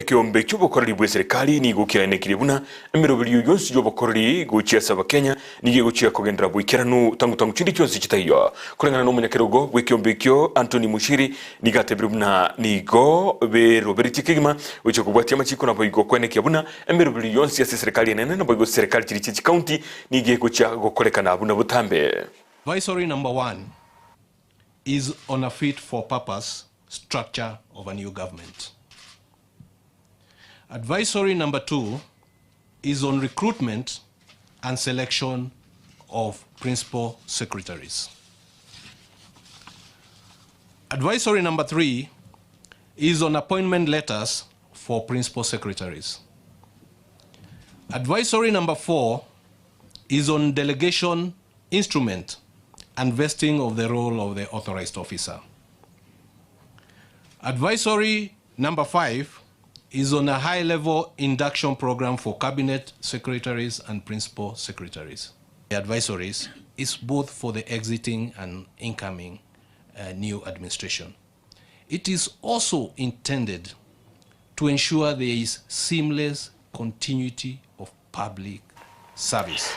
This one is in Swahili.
Kiombe cy'ubukoreri bwa serikali ni gukiranekire buna emirobiri yonse y'ubukoreri guciya saba Kenya nigiye guciya kugendera bwikiranu tangu chindi cyose kitayiyo kurengana n'umunyakerogo bw'ikiombe cyo Anthony Mushiri nigatebire buna nigo be Robert Kigima ucyo kubwati amachiko nabo igo kweneke buna emirobiri yonse ya serikali nene nabo igo serikali kiri county nigiye guciya gukorekana buna butambe. Advisory number 1 is on a fit for purpose structure of a new government. Advisory number 2 is on recruitment and selection of principal secretaries. Advisory number 3 is on appointment letters for principal secretaries. Advisory number 4 is on delegation instrument and vesting of the role of the authorized officer. Advisory number 5 is on a high-level induction program for cabinet secretaries and principal secretaries. The advisories is both for the exiting and incoming new administration. It is also intended to ensure there is seamless continuity of public service.